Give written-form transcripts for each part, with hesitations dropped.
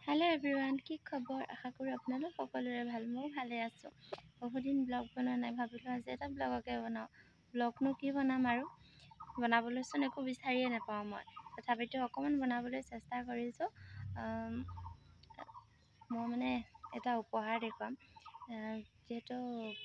Hello everyone কি খবৰ আশা কৰো আপোনালোক সকলোৰে ভাল মই ভালে আছো বহুদিন ব্লগ বনোৱা নাই ভাবিলো আজি এটা ব্লগকে বনাও ব্লগনো কি বনাম আৰু বনাবলৈ চোন একো বিচাৰিয়ে নাপাওঁ মই তথাপিতো অকমান বনাবলৈ চেষ্টা কৰিছো মই মানে এটা উপহাৰ দেখুৱাম যেহেতু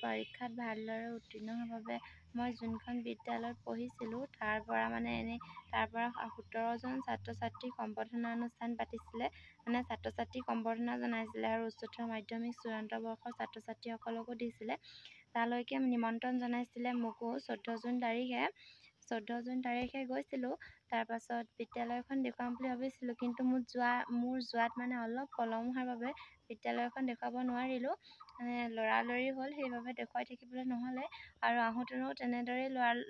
পৰীক্ষাত ভালদৰে উত্তীৰ্ণ হোৱাৰ বাবে মই যোনখন বিদ্যালয়ত পঢ়িছিলোঁ তাৰ পৰা 17 জন ছাত্ৰ ছাত্ৰী সম্বৰ্ধনা অনুষ্ঠান পাতিছিলে মানে ছাত্ৰ ছাত্ৰী সম্বৰ্ধনা জনাইছিলে আৰু উচ্চতৰ মাধ্যমিক চূড়ান্ত বৰ্ষৰ ছাত্ৰ ছাত্ৰীসকলকো দিছিলে তালৈকে নিমন্ত্ৰণ জনাইছিলে মোকো 14 জুন তাৰিখে গৈছিলোঁ তাৰ পাছত বিদ্যালয়খন দেখুৱাম বুলি ভাবিছিলোঁ কিন্তু মোৰ যোৱাত মানে অলপ পলম হোৱাৰ বাবে বিদ্যালয়খন দেখুৱাব নোৱাৰিলোঁ মানে লৰালৰি হ'ল সেইবাবে দেখুৱাই থাকিবলৈ নহ'লে আৰু আহোঁতেও তেনেদৰে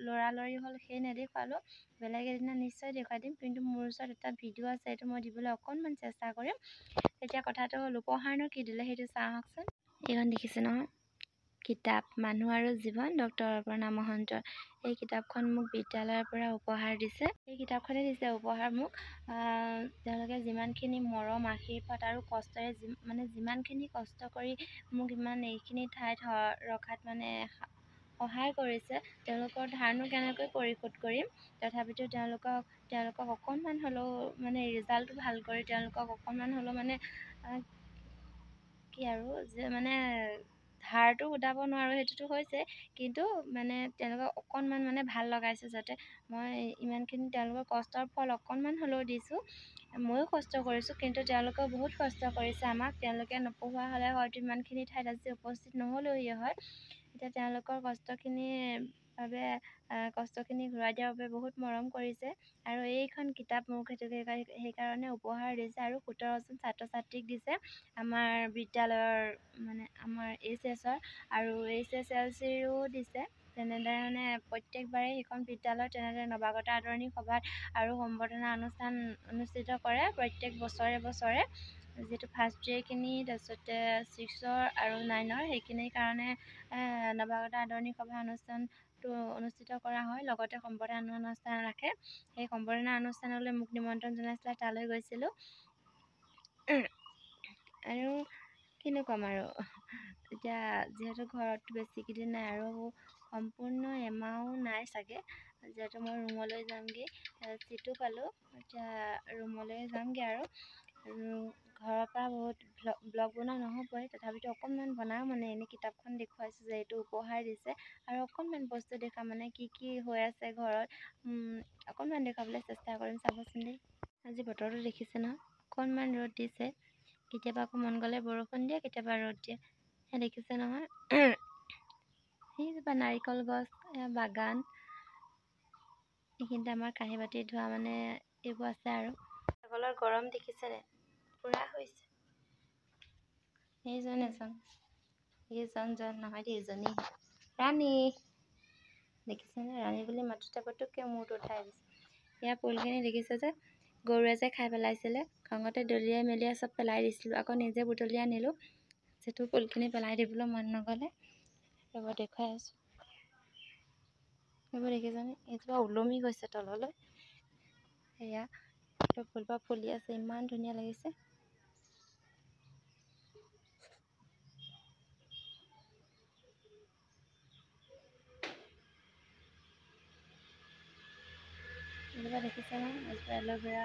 লৰালৰি হ'ল সেই নেদেখুৱালোঁ বেলেগ এদিনা নিশ্চয় দেখুৱাই দিম কিন্তু মোৰ ওচৰত এটা ভিডিঅ' আছে এইটো মই দিবলৈ অকণমান চেষ্টা কৰিম এতিয়া কথাটো হ'ল উপহাৰনো কি দিলে সেইটো চাওকচোন এইখন দেখিছে নহয় কিতাপ মানুহ আৰু জীৱন ডক্টৰ অপৰ্ণা মহন্তৰ এই কিতাপখন মোক বিদ্যালয়ৰ পৰা উপহাৰ দিছে এই কিতাপখনে দিছে উপহাৰ মোক তেওঁলোকে যিমানখিনি মৰম আশীৰ্বাদ আৰু কষ্টৰে যিমানখিনি কষ্ট কৰি মোক ইমান এইখিনি ঠাইত ৰখাত মানে সহায় কৰিছে তেওঁলোকৰ ধাৰনো কেনেকৈ পৰিশোধ কৰিম তথাপিতো তেওঁলোকক অকণমান হ'লেও মানে ৰিজাল্টটো ভাল কৰি তেওঁলোকক অকণমান হ'লেও মানে কি আৰু যে মানে ধাৰটো উদাব নোৱাৰোঁ সেইটোতো হৈছে কিন্তু মানে তেওঁলোকক অকণমান মানে ভাল লগাইছে যাতে মই ইমানখিনি তেওঁলোকৰ কষ্টৰ ফল অকণমান হ'লেও দিছোঁ ময়ো কষ্ট কৰিছোঁ কিন্তু তেওঁলোকেও বহুত কষ্ট কৰিছে আমাক তেওঁলোকে নপঢ়োৱা হ'লে হয়তো ইমানখিনি ঠাইত আজি উপস্থিত নহ'লেও হয় এতিয়া তেওঁলোকৰ কষ্টখিনি ঘূৰাই দিয়াৰ বাবে বহুত মৰম কৰিছে আৰু এইখন কিতাপ মোক সেইকাৰণে উপহাৰ দিছে আৰু 17 জন ছাত্ৰ ছাত্ৰীক দিছে আমাৰ বিদ্যালয়ৰ মানে আমাৰ HSৰ আৰু HSLCৰো দিছে তেনেদৰে মানে প্ৰত্যেকবাৰেই সেইখন বিদ্যালয়ত তেনেদৰে নৱাগত আদৰণি সভাত আৰু সম্বৰ্ধনা অনুষ্ঠান অনুষ্ঠিত কৰে প্ৰত্যেক বছৰে যিহেতু ফাৰ্ষ্ট ইয়েৰখিনি তাৰপিছতে 6ৰ আৰু 9ৰ সেইখিনিৰ কাৰণে নৱাগত আদৰণি সভা অনুষ্ঠানটো অনুষ্ঠিত কৰা হয় লগতে সম্বৰ্ধনা অনুষ্ঠান ৰাখে সেই সম্বৰ্ধনা অনুষ্ঠানলৈ মোক নিমন্ত্ৰণ জনাইছিলে তালৈ গৈছিলোঁ আৰু কিনো ক'ম আৰু এতিয়া যিহেতু ঘৰত বেছিকেইদিন নাই আৰু সম্পূৰ্ণ এমাহো নাই চাগে যিহেতু মই ৰুমলৈ যামগৈ চিটো পালোঁ এতিয়া ৰুমলৈ যামগৈ আৰু ঘৰৰ পৰা বহুত ব্লগ বনোৱা নহ'বই তথাপিতো অকণমান বনাওঁ মানে এনেই কিতাপখন দেখুৱাইছোঁ যে এইটো উপহাৰ দিছে আৰু অকণমান বস্তু দেখুৱাম মানে কি হৈ আছে ঘৰত অকণমান দেখুৱাবলৈ চেষ্টা কৰিম চাবচোন দেই আজি বতৰটো দেখিছে নহয় অকণমান ৰ'দ দিছে কেতিয়াবা আকৌ মন গ'লে বৰষুণ দিয়ে কেতিয়াবা ৰ'দ দিয়ে দেখিছে নহয় সেইজোপা নাৰিকল গছ বাগান এইখিনিতে আমাৰ কাঁহী বাতি ধোৱা মানে এইবোৰ আছে আৰু ছাগলৰ গৰম দেখিছেনে পুৰা হৈছে এইজন নহয় দেই এইজনী ৰাণী দেখিছেনে ৰাণী বুলি মাতোতে পটুককৈ মূৰটো উঠাই দিছে ইয়াৰ ফুলখিনি দেখিছে যে গৰুৱে যে খাই পেলাইছিলে খঙতে দলিয়াই মেলিয়াই চব পেলাই দিছিলোঁ আকৌ নিজে বুটলি আনিলোঁ যিটো ফুলখিনি পেলাই দিবলৈ মন নগ'লে এইবোৰ দেখুৱাই আছোঁ এইবোৰ দেখিছেনে এইজোপা ওলমি গৈছে তললৈ সেয়া ফুলপাহ ফুলি আছে ইমান ধুনীয়া লাগিছে এইজোপা দেখিছে নহয় এইজোপা এল'ভেৰা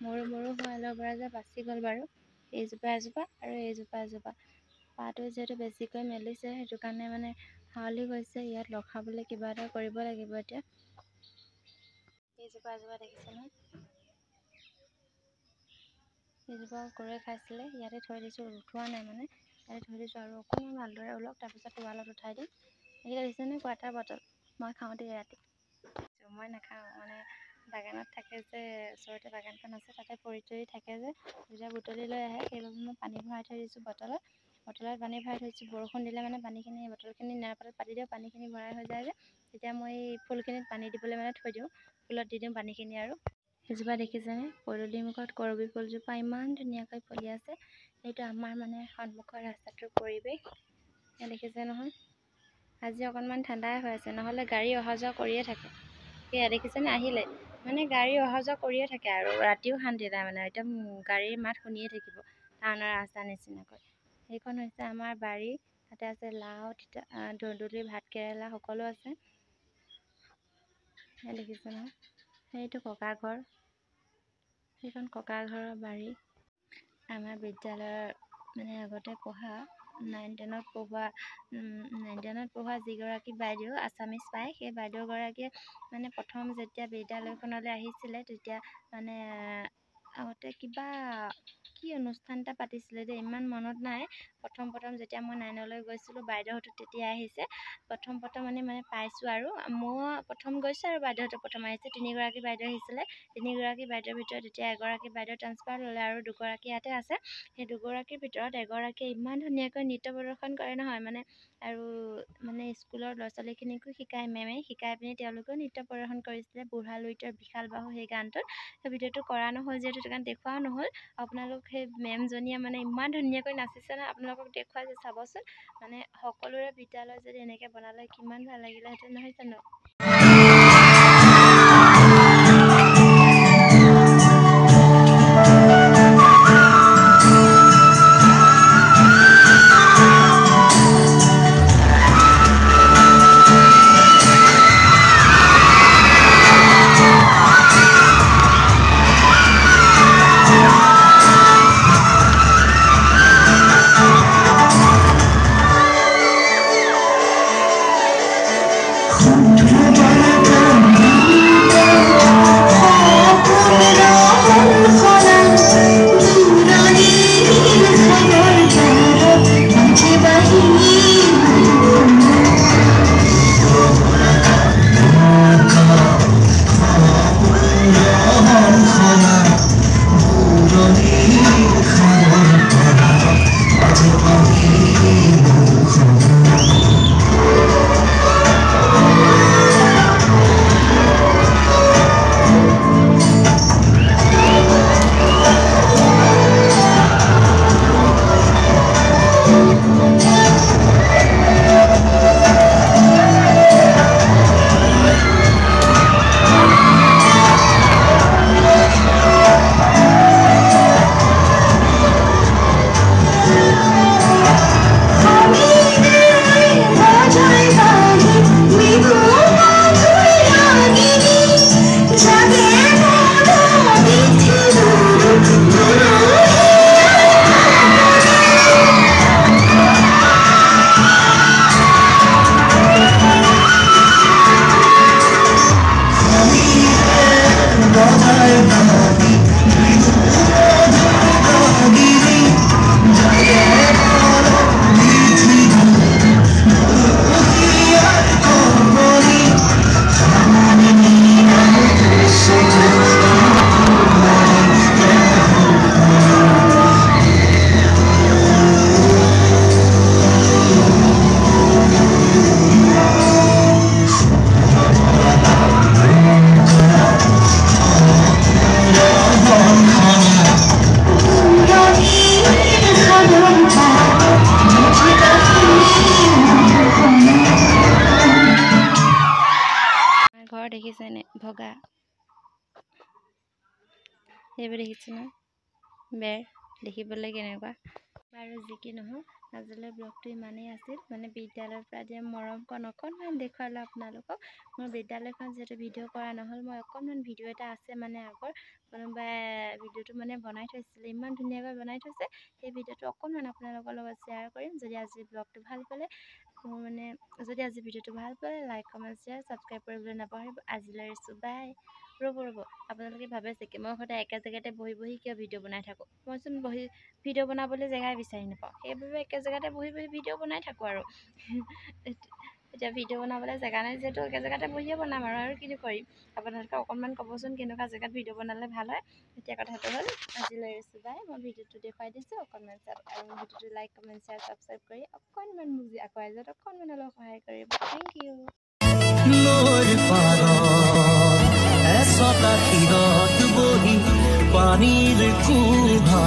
মৰু হোৱা এল'ভেৰা যে বাচি গ'ল বাৰু এইজোপা এজোপা আৰু এইজোপা এজোপা পাতটো যিহেতু বেছিকৈ মেলিছে সেইটো কাৰণে মানে হাৱলি গৈছে ইয়াত ৰখাবলৈ কিবা এটা কৰিব লাগিব এতিয়া এইজোপা এজোপা দেখিছে নহয় এইজোপা গৰুৱে খাইছিলে ইয়াতে থৈ দিছোঁ উঠোৱা নাই মানে ইয়াতে থৈ দিছোঁ আৰু অকণমান ভালদৰে ওলক তাৰপিছত ৱালত উঠাই দিম এইকেইটা দেখিছেনে ৱাটাৰ বটল মই খাওঁ দেই ৰাতি মই নাখাওঁ মানে বাগানত থাকে যে ওচৰতে বাগানখন আছে তাতে পৰি তৰি থাকে যে যেতিয়া বুটলি লৈ আহে সেইবাবে মই পানী ভৰাই থৈ দিছোঁ বটলত পানী ভৰাই থৈছোঁ বৰষুণ দিলে মানে পানীখিনি বটলখিনি নেৰাপাতত পাতি দিওঁ পানীখিনি ভৰাই হৈ যায় যে তেতিয়া মই এই ফুলখিনিত পানী দিবলৈ মানে থৈ দিওঁ ফুলত দি দিওঁ পানীখিনি আৰু এজোপা দেখিছেনে পদূলিৰ মুখত কৰবী ফুলজোপা ইমান ধুনীয়াকৈ ফুলি আছে এইটো আমাৰ মানে সন্মুখৰ ৰাস্তাটোৰ পৰিৱেশ দেখিছে নহয় আজি অকণমান ঠাণ্ডাই হৈ আছে নহ'লে গাড়ী অহা যোৱা কৰিয়ে থাকে সেয়া দেখিছেনে আহিলে মানে গাড়ী অহা যোৱা কৰিয়ে থাকে আৰু ৰাতিও শান্তি নাই মানে একদম গাড়ীৰ মাত শুনিয়ে থাকিব টাউনৰ ৰাস্তাৰ নিচিনাকৈ। সেইখন হৈছে আমাৰ বাৰী। তাতে আছে লাও, তিতা, ধুন্দুলি, ভাতকেৰেলা সকলো আছে। দেখিছে নহয়, সেইটো ককা ঘৰ, সেইখন ককা ঘৰৰ বাৰী। আমাৰ বিদ্যালয়ৰ মানে আগতে পঢ়া 9-10ত পঢ়োৱা যিগৰাকী বাইদেউ আছামিজ পায়, সেই বাইদেউগৰাকীয়ে মানে প্ৰথম যেতিয়া বিদ্যালয়খনলৈ আহিছিলে তেতিয়া মানে আগতে কিবা কি অনুষ্ঠান এটা পাতিছিলে দেই, ইমান মনত নাই। প্ৰথম যেতিয়া মই 9লৈ গৈছিলোঁ, বাইদেউহঁতো তেতিয়া আহিছে। প্ৰথম মানে পাইছোঁ আৰু মই প্ৰথম গৈছোঁ আৰু বাইদেউহঁতো প্ৰথম আহিছে। 3গৰাকী বাইদেউ আহিছিলে। 3গৰাকী বাইদেউৰ ভিতৰত এতিয়া এগৰাকী বাইদেউ ট্ৰান্সফাৰ ল'লে আৰু 2গৰাকী ইয়াতে আছে। সেই 2গৰাকীৰ ভিতৰত এগৰাকীয়ে ইমান ধুনীয়াকৈ নৃত্য প্ৰদৰ্শন কৰে নহয় আৰু স্কুলৰ ল'ৰা ছোৱালীখিনিকো শিকায়, মেমে শিকাই পিনি তেওঁলোকেও নৃত্য প্ৰদৰ্শন কৰিছিলে। বুঢ়া লুইতৰ বিশাল বাহু সেই গানটোত। সেই ভিডিঅ'টো কৰা নহ'ল যিহেতু সেইটো কাৰণে দেখুৱাও নহ'ল। আপোনালোক সেই মেমজনীয়ে ইমান ধুনীয়াকৈ নাচিছে নহয়, আপোনালোকক দেখুৱাইছে চাবচোন। সকলোৰে বিদ্যালয় যদি এনেকৈ বনালে কিমান ভাল লাগিলেহেঁতেন নহয় জানো। ঘৰ দেখিছেনে ভগা, সেইবোৰ দেখিছে ন, বেৰ দেখিবলৈ কেনেকুৱা। বাৰু যি কি নহওক, আজিলৈ ব্লগটো ইমানেই আছিল। বিদ্যালয়ৰ পৰা দিয়া মৰমকণ অকণমান দেখুৱালোঁ আপোনালোকক। মোৰ বিদ্যালয়খন যিহেতু ভিডিঅ' কৰা নহ'ল, মই অকণমান ভিডিঅ' এটা আছে আগৰ কোনোবাই ভিডিঅ'টো বনাই থৈছিলে, ইমান ধুনীয়াকৈ বনাই থৈছে। সেই ভিডিঅ'টো অকণমান আপোনালোকৰ লগত শ্বেয়াৰ কৰিম। যদি আজি ব্লগটো ভাল পালে যদি আজি ভিডিঅ'টো ভাল পালে লাইক, কমেণ্ট, শ্বেয়াৰ, ছাবস্ক্ৰাইব কৰিবলৈ নাপাহৰিব। আজিলৈ এৰিছোঁ, বাই। ৰ'ব আপোনালোকে ভাবে চাগে মই সদায় একে জেগাতে বহি কিয় ভিডিঅ' বনাই থাকোঁ। মইচোন ভিডিঅ' বনাবলৈ জেগাই বিচাৰি নাপাওঁ, সেইবাবে একে জেগাতে বহি ভিডিঅ' বনাই থাকোঁ আৰু এতিয়া ভিডিঅ' বনাবলৈ জেগা নাই যিহেতু একে জেগাতে বহিয়ে বনাম আৰু কিনো কৰিম। আপোনালোকে অকণমান ক'বচোন কেনেকুৱা জেগাত ভিডিঅ' বনালে ভাল হয়। এতিয়া কথাটো হ'ল, আজিলৈ এৰিছোঁ, বাই। মই ভিডিঅ'টো দেখুৱাই দিছোঁ, অকণমান আৰু ভিডিঅ'টো লাইক, কমেণ্ট, শ্বেয়াৰ, ছাবস্ক্ৰাইব কৰি অকণমান মোক আগুৱাই যোৱাত অকণমান অলপ সহায় কৰিব। Thank you. পানীৰ কুভা